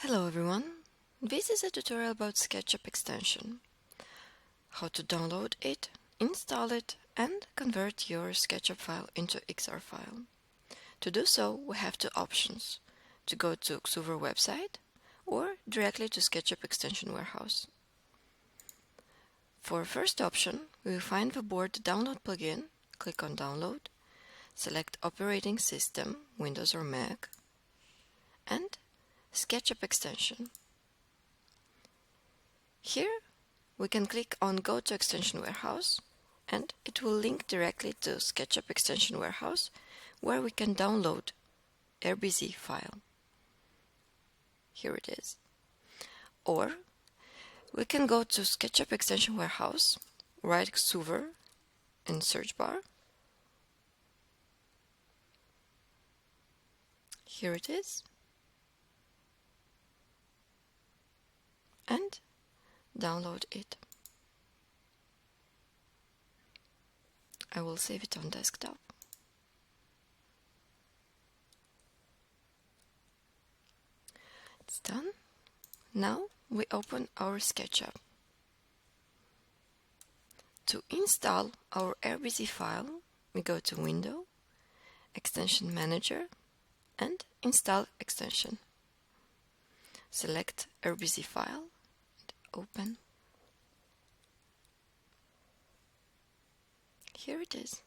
Hello everyone, this is a tutorial about SketchUp extension. How to download it, install it and convert your SketchUp file into XR file. To do so, we have two options: to go to Xuver website or directly to SketchUp extension warehouse. For first option, we will find the board download plugin, click on download, select operating system, Windows or Mac, and SketchUp extension. Here we can click on Go to Extension Warehouse and it will link directly to SketchUp Extension Warehouse where we can download RBZ file. Here it is. Or we can go to SketchUp Extension Warehouse, write Xuver in search bar. Here it is. And download it. I will save it on desktop. It's done. Now we open our SketchUp. To install our RBZ file, we go to Window, Extension Manager, and Install Extension. Select RBZ file and open. Here it is.